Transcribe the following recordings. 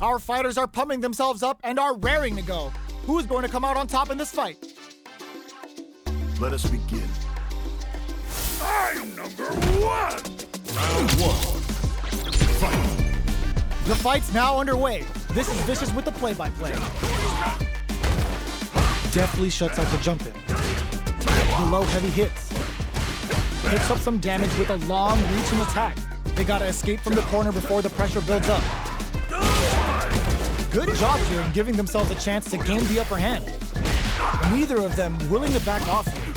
Our fighters are pumping themselves up and are raring to go. Who is going to come out on top in this fight? Let us begin. I'm number one! Round one. Fight! The fight's now underway. This is Vicious with the play-by-play. Deftly shuts out the jump in. Below heavy hits. Picks up some damage with a long reaching attack. They gotta escape from the corner before the pressure builds up. Good job here in giving themselves a chance to gain the upper hand. Neither of them willing to back off here.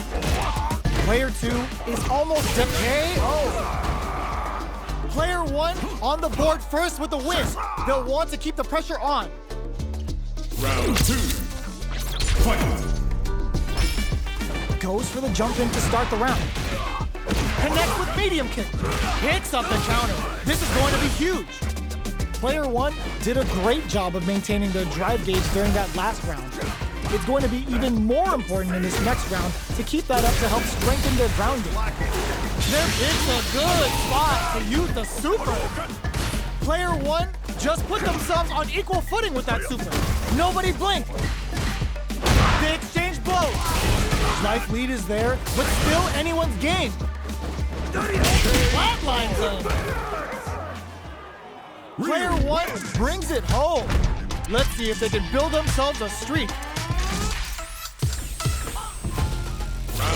Player 2 is almost decay. Player 1 on the board first with the win. They'll want to keep the pressure on. Round 2. Fight! Goes for the jump in to start the round. Connects with medium kick. Hits up the counter. This is going to be huge. Player 1 did a great job of maintaining their drive gauge during that last round. It's going to be even more important in this next round to keep that up to help strengthen their ground game. It's a good spot to use the super. Player 1 just put themselves on equal footing with that super. Nobody blink. They exchange blows. Life lead is there, but still anyone's game. Flatlines them. Player 1 brings it home. Let's see if they can build themselves a streak.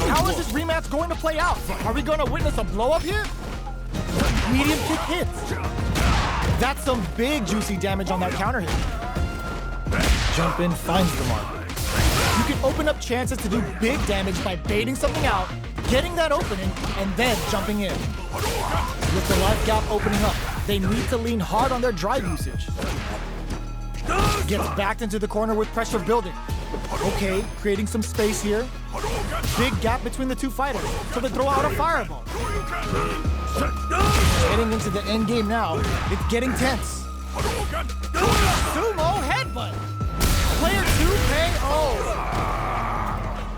How is this rematch going to play out? Are we going to witness a blow-up here? Medium kick hits. That's some big juicy damage on that counter hit. Jump in finds the mark. You can open up chances to do big damage by baiting something out, getting that opening, and then jumping in. With the life gap opening up, they need to lean hard on their drive usage. Gets backed into the corner with pressure building. Okay, creating some space here. Big gap between the two fighters, so they throw out a fireball. Getting into the end game now, it's getting tense. Sumo headbutt. Player 2 KO.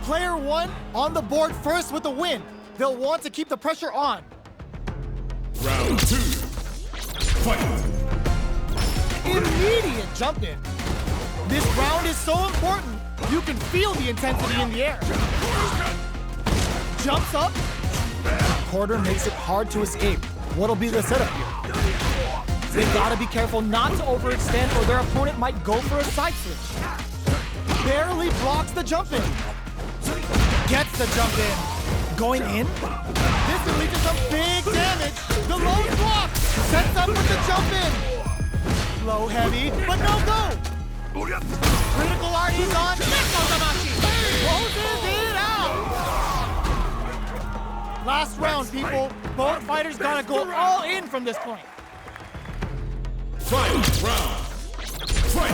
Player 1 on the board first with the win. They'll want to keep the pressure on. Round 2. Fight! Immediate jump in. This round is so important. You can feel the intensity in the air. Jumps up. Quarter makes it hard to escape. What'll be the setup here? They gotta be careful not to overextend or their opponent might go for a side switch. Barely blocks the jump in. Gets the jump in. Going in. This will lead to some big damage. The low block. Sets up with the jump in. Low heavy, but no go. Critical art is on. Closes it out. Last round, people. Both fighters gotta go all in from this point. Fight round. Fight!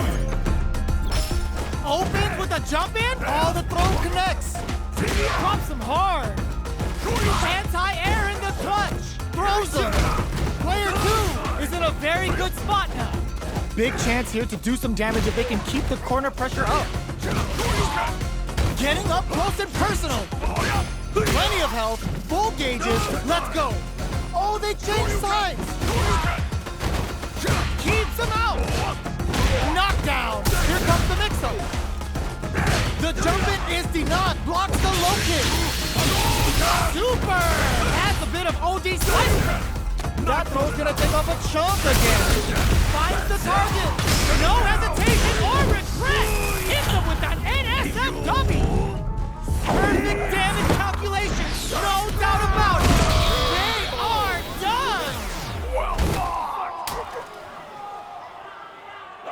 Opens with a jump in. Oh, the throw connects. Drops him hard. Anti-air in the clutch. Throws him. Player 2 is in a very good spot now. Big chance here to do some damage if they can keep the corner pressure up. Getting up close and personal. Plenty of health, full gauges, let's go. Oh, they changed sides. Keeps him out. Knockdown. Here comes the mix-up. The jump-in is denied, blocks the low kick. Super! Adds a bit of OD slice. That throw's gonna take off a chunk again. Finds the target. No hesitation or regret. Hits him with that NSFW. Perfect damage calculation. No doubt about it. They are done.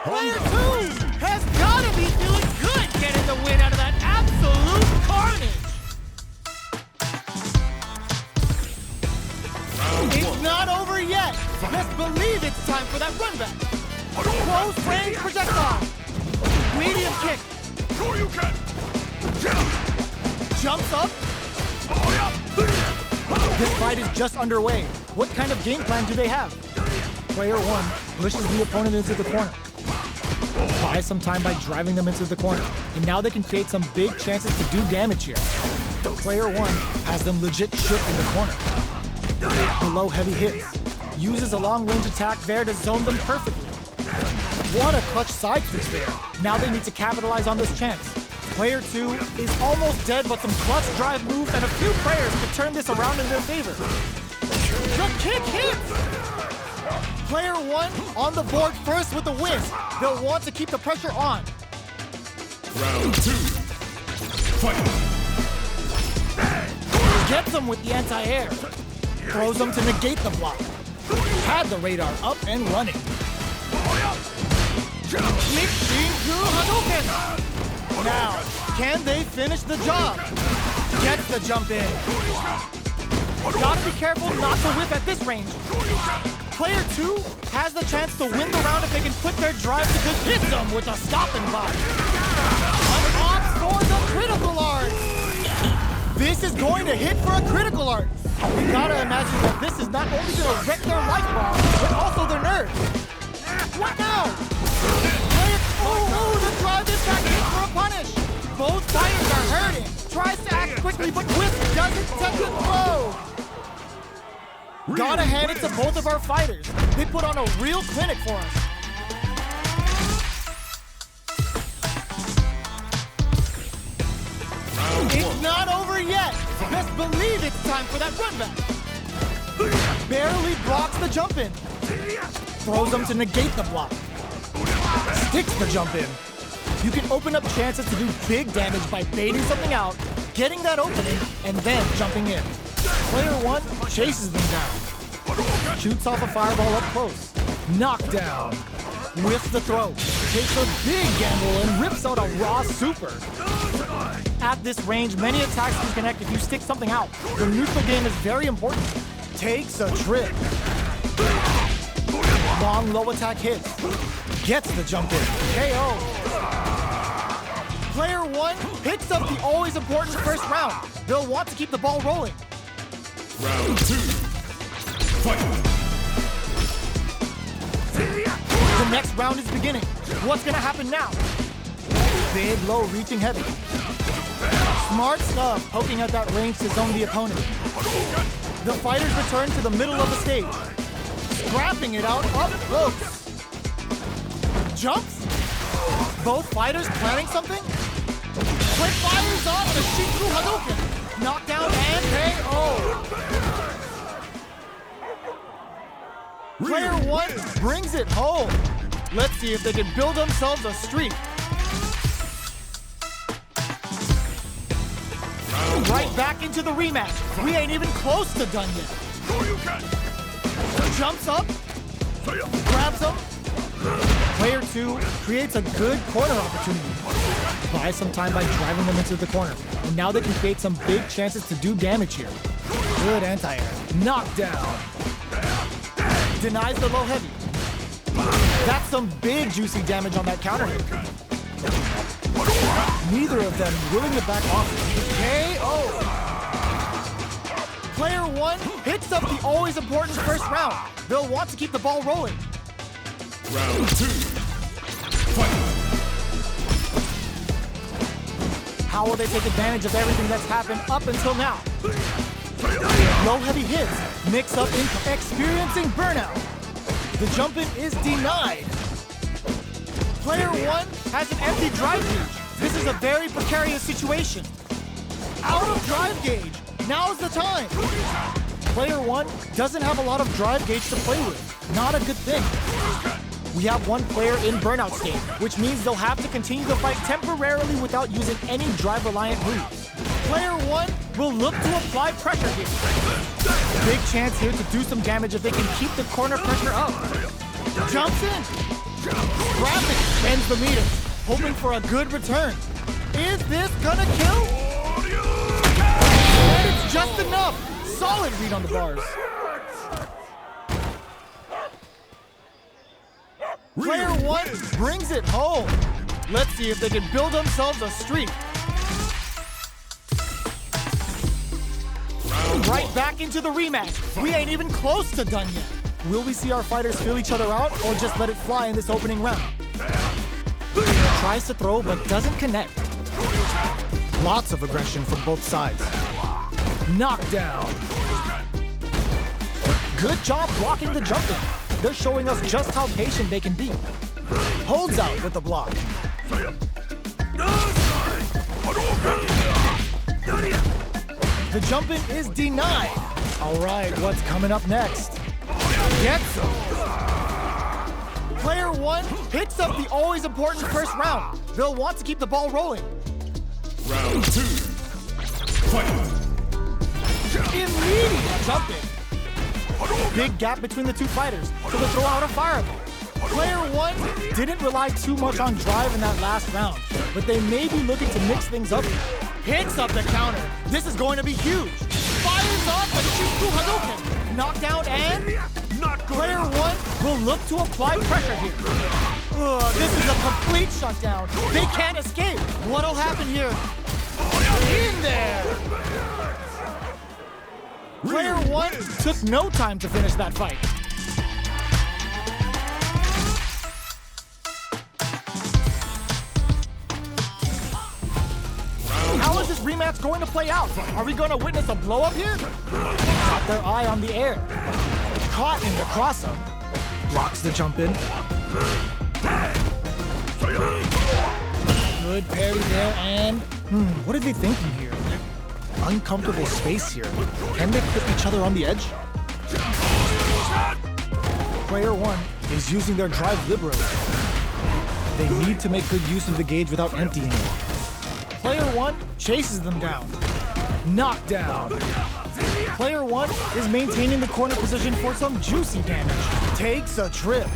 Player 2 has gotta be feeling good getting the win out of that absolute carnage. It's not over yet. Let's believe it's time for that run back. Close range projectile. Medium kick. Jumps up. This fight is just underway. What kind of game plan do they have? Player 1 pushes the opponent into the corner. Buys some time by driving them into the corner. And now they can create some big chances to do damage here. Player 1 has them legit shook in the corner. Below heavy hits. Uses a long range attack there to zone them perfectly. What a clutch side switch there. Now they need to capitalize on this chance. Player 2 is almost dead, but some clutch drive moves and a few prayers could turn this around in their favor. The kick hits! Player 1 on the board first with the win. They'll want to keep the pressure on. Round 2. Fight. Gets him with the anti-air. Throws him to negate the block. Had the radar up and running. Now, can they finish the job? Gets the jump in. Gotta be careful not to whip at this range. Player 2 has the chance to win the round if they can put their drive to good. Hits them with a stopping block. An opt for the critical art. This is going to hit for a critical art. We gotta imagine that this is not only gonna wreck their life bar, but also their nerves. What now? Oh, the drive is back in for a punish. Both fighters are hurting. Tries to act quickly, but Wisp doesn't touch the throw. Gotta hand it to both of our fighters. They put on a real clinic for us. It's not over yet. Best believe it's time for that run back. Barely blocks the jump in. Throws him to negate the block. Sticks the jump in. You can open up chances to do big damage by baiting something out, getting that opening, and then jumping in. Player 1 chases them down. Shoots off a fireball up close. Knockdown. Whiffs the throw. Takes a big gamble and rips out a raw super. At this range, many attacks can connect if you stick something out. The neutral game is very important. Takes a trip. Long low attack hits. Gets the jump in. KO. Player 1 picks up the always important first round. They'll want to keep the ball rolling. Round 2. Fight. The next round is beginning. What's gonna happen now? Big, low, reaching heavy. Smart stuff, poking at that range to zone the opponent. The fighters return to the middle of the stage. Scrapping it out up close. Jumps? Both fighters planning something? Quick fires off the Shikru Hadouken. Knockdown and KO. Player 1 brings it home. Let's see if they can build themselves a streak. Right back into the rematch. We ain't even close to done yet. Jumps up. Grabs him. Player 2 creates a good corner opportunity. Buys some time by driving them into the corner. And now they can create some big chances to do damage here. Good anti-air. Knockdown. Denies the low heavy. That's some big juicy damage on that counter hit. Neither of them willing to back off. KO. Player 1 picks up the always important first round. They'll want to keep the ball rolling. Round 2. Fight. How will they take advantage of everything that's happened up until now? Low heavy hits mix up into experiencing burnout. The jump in is denied. Player 1 has an empty drive gauge. This is a very precarious situation. Out of drive gauge. Now's the time. Player 1 doesn't have a lot of drive gauge to play with. Not a good thing. We have one player in burnout state, which means they'll have to continue the fight temporarily without using any drive-reliant moves. Player 1 will look to apply pressure here. Big chance here to do some damage if they can keep the corner pressure up. Jumps in. Graphic bends the meter, hoping for a good return. Is this gonna kill? And it's just enough. Solid read on the bars. Player 1 brings it home. Let's see if they can build themselves a streak. Right back into the rematch. We ain't even close to done yet. Will we see our fighters feel each other out or just let it fly in this opening round? Tries to throw but doesn't connect. Lots of aggression from both sides. Knockdown. Good job blocking the jump in. They're showing us just how patient they can be. Holds out with the block. The jump in is denied. All right, what's coming up next? Gets him. Player one picks up the always important first round. They'll want to keep the ball rolling. Round 2. Fight. Immediate jump in. Big gap between the two fighters, so they throw out a fireball. Player one didn't rely too much on drive in that last round, but they may be looking to mix things up. Picks up the counter. This is going to be huge. Fires off a Shinku Hadouken. Knockdown and player one will look to apply pressure here. This is a complete shutdown. They can't escape. What'll happen here? In there. Player one took no time to finish that fight. How is this rematch going to play out? Are we going to witness a blow-up here? Got their eye on the air. Caught in the cross-up. Blocks the jump in. Good parry there, and what are they thinking here? Uncomfortable space here. Can they put each other on the edge? Player one is using their drive liberally. They need to make good use of the gauge without emptying it. Player one chases them down. Knockdown. Player one is maintaining the corner position for some juicy damage. Takes a trip.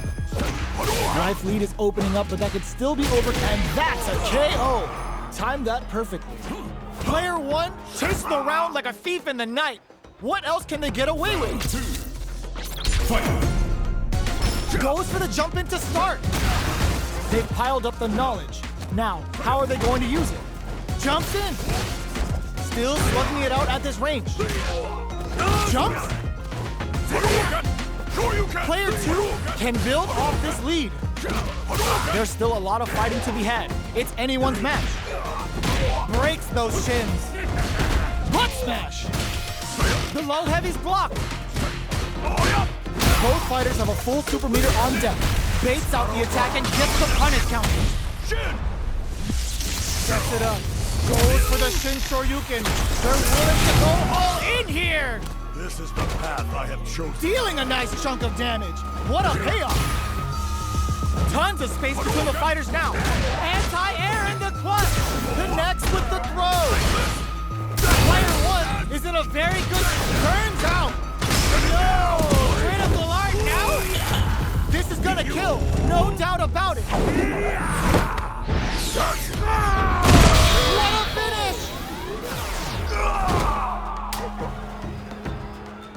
Life lead is opening up, but that could still be over, and that's a KO. Timed that perfectly. Player one chases around like a thief in the night. What else can they get away with? Fight. Goes for the jump in to start. They've piled up the knowledge. Now, how are they going to use it? Jumps in. Still slugging it out at this range. Jumps. Player two can build off this lead. There's still a lot of fighting to be had. It's anyone's match. Breaks those shins. Butt smash. The low heavy's blocked. Both fighters have a full super meter on deck. Baits out the attack and gets the punish counter. Sets it up. Goes for the Shin Shoryuken. They're willing to go all in here. This is the path I have chosen. Dealing a nice chunk of damage. What a payoff. Tons of space between the fighters now. Anti-air in the clutch. Connects with the throw. Player one is in a very good turns out. No! Critical art now? This is gonna kill. No doubt about it. What a finish!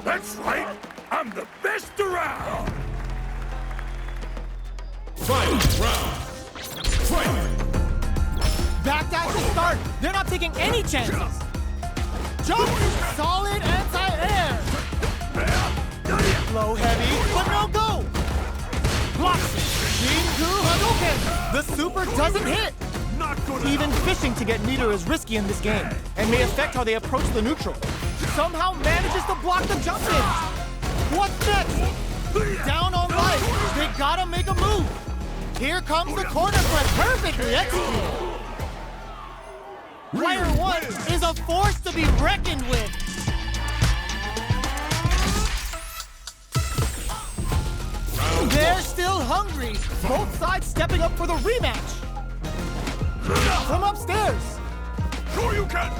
That's right. I'm the best around. Fight. Round. Fight. Backdash to start. They're not taking any chances. Jump! Solid anti-air. Low heavy, but no go. Blocks it. Shinku Hadouken. The super doesn't hit. Not good Even fishing to get meter is risky in this game and may affect how they approach the neutral. Somehow manages to block the jump in. What's next? Down on life. They gotta make a move. Here comes the corner press. Perfectly executed. Player one is a force to be reckoned with. They're still hungry. Both sides stepping up for the rematch. From upstairs. Sure you can.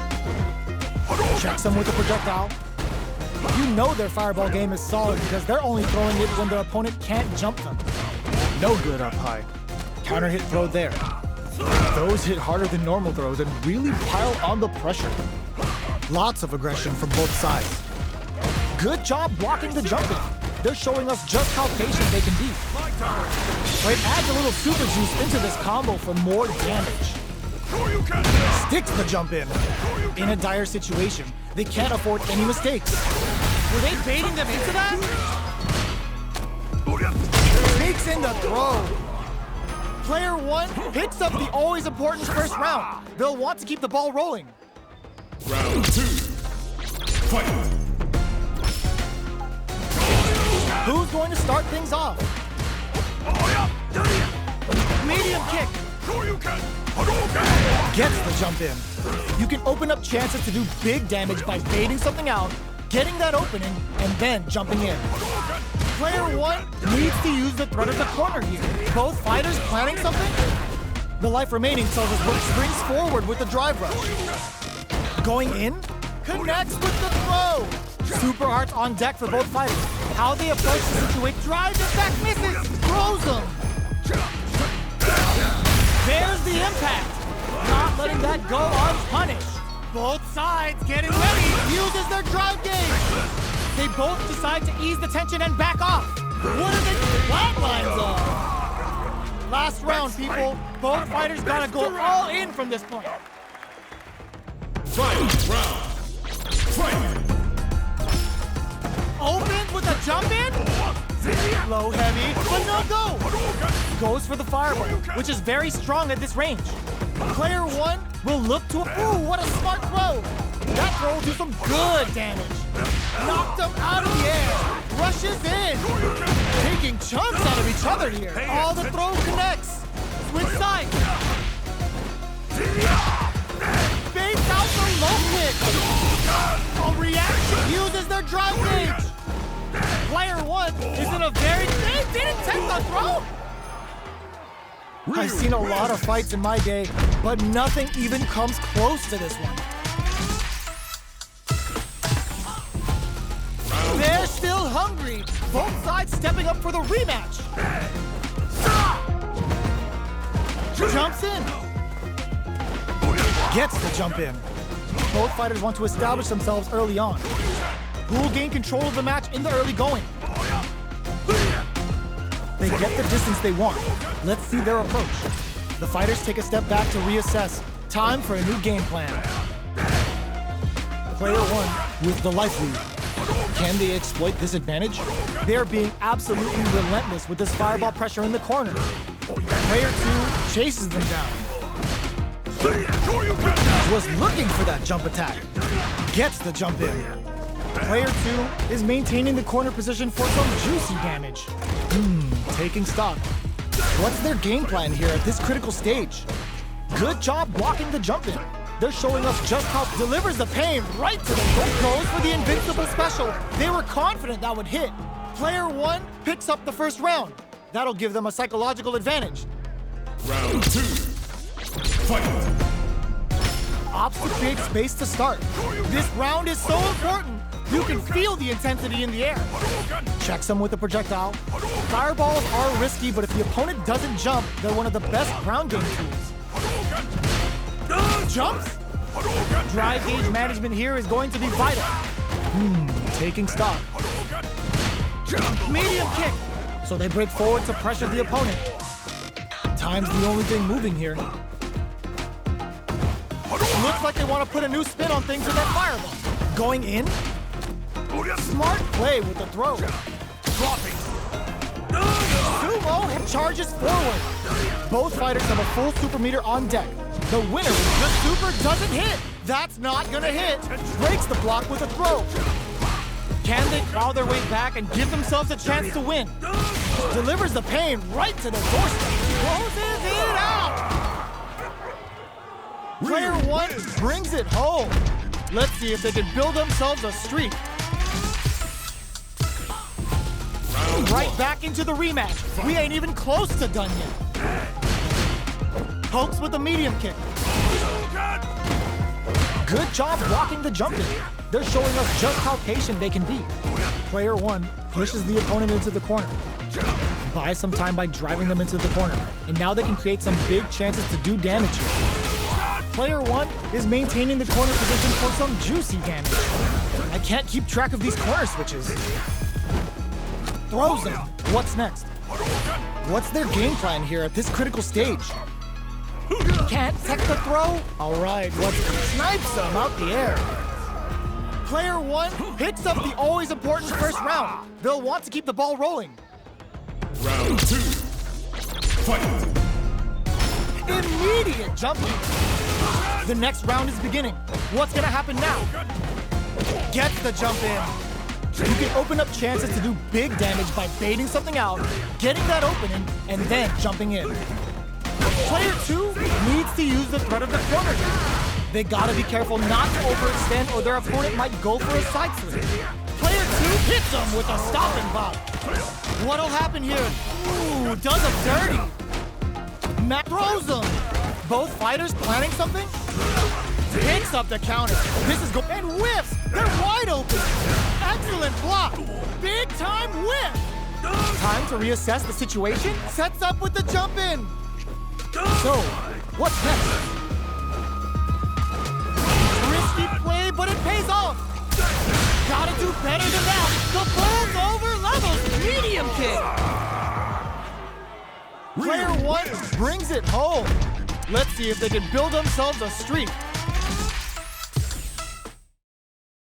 Checks them with a projectile. You know their fireball game is solid because they're only throwing it when their opponent can't jump them. No good up high. Counter hit throw there. Those hit harder than normal throws and really pile on the pressure. Lots of aggression from both sides. Good job blocking the jump in. They're showing us just how patient they can be. It adds a little super juice into this combo for more damage. Sticks the jump in. In a dire situation, they can't afford any mistakes. Were they baiting them into that? Takes in the throw. Player one picks up the always important first round. They'll want to keep the ball rolling. Round 2. Fight. Who's going to start things off? Medium kick. Gets the jump in. You can open up chances to do big damage by baiting something out, getting that opening, and then jumping in. Player 1 needs to use the threat of the corner here. Both fighters planning something? The life remaining tells us what springs forward with the drive rush. Going in? Connects with the throw! Super hearts on deck for both fighters. How they approach the situation. Drives it back, misses! Throws them! There's the impact! Not letting that go unpunished. Both sides getting ready. Uses their drive gauge. They both decide to ease the tension and back off. What are the flatlines of? Last round, people. Both fighters gotta go all in from this point. Final round. Fight! Opens with a jump in. Low heavy, but no go. Goes for the fireball, which is very strong at this range. Player 1 will look to ooh, what a smart throw. That throw will do some good damage. Knocked him out of the air. Rushes in. Taking chunks out of each other here. All the throw connects. Switch sides. Baits out the low kick. A reaction uses their drive gauge. Player 1 is in a very... They didn't take the throw! I've seen a lot of fights in my day, but nothing even comes close to this one. They're still hungry. Both sides stepping up for the rematch. Jumps in. Gets the jump in. Both fighters want to establish themselves early on. Who will gain control of the match in the early going? They get the distance they want. Let's see their approach. The fighters take a step back to reassess. Time for a new game plan. Player 1 with the life lead. Can they exploit this advantage? They're being absolutely relentless with this fireball pressure in the corner. Player 2 chases them down. Was looking for that jump attack. Gets the jump in. Player 2 is maintaining the corner position for some juicy damage. Taking stock. What's their game plan here at this critical stage? Good job blocking the jump in. They're showing us just how delivers the pain right to them. Both goes for the invincible special. They were confident that would hit. Player 1 picks up the first round. That'll give them a psychological advantage. Round 2. Fight! Opts to create space to start. This round is so important. You can feel the intensity in the air. Checks them with a projectile. Fireballs are risky, but if the opponent doesn't jump, they're one of the best ground game tools. Jumps? Drive gauge management here is going to be vital. Taking stock. Medium kick. So they break forward to pressure the opponent. Time's the only thing moving here. Looks like they want to put a new spin on things with that fireball. Going in? Smart play with the throw. Dropping. Sumo charges forward. Both fighters have a full super meter on deck. The winner with the super doesn't hit. That's not gonna hit. Breaks the block with a throw. Can they claw their way back and give themselves a chance to win? Delivers the pain right to the doorstep. Closes it out. Player 1 brings it home. Let's see if they can build themselves a streak. Right back into the rematch. We ain't even close to done yet. Pokes with a medium kick. Good job blocking the jump in. They're showing us just how patient they can be. Player 1 pushes the opponent into the corner. Buys some time by driving them into the corner. And now they can create some big chances to do damage here. Player 1 is maintaining the corner position for some juicy damage. I can't keep track of these corner switches. Throws them. What's next? What's their game plan here at this critical stage? Can't tech the throw? All right, snipes them out the air. Player 1 picks up the always important first round. They'll want to keep the ball rolling. Round 2. Fight! Immediate jumping. The next round is beginning. What's gonna happen now? Gets the jump in. You can open up chances to do big damage by baiting something out, getting that opening, and then jumping in. Player 2 needs to use the threat of the corner here. They gotta be careful not to overextend or their opponent might go for a side swing. Player 2 hits him with a stopping block. What'll happen here? Ooh, does him dirty. Matt throws him. Both fighters planning something? Picks up the counter. This is and whiffs. They're wide open. Excellent block. Big time whiff. Time to reassess the situation. Sets up with the jump in. So, what's next? Risky play, but it pays off. Gotta do better than that. The ball's over levels. Medium kick. Player 1 brings it home. Let's see if they can build themselves a streak.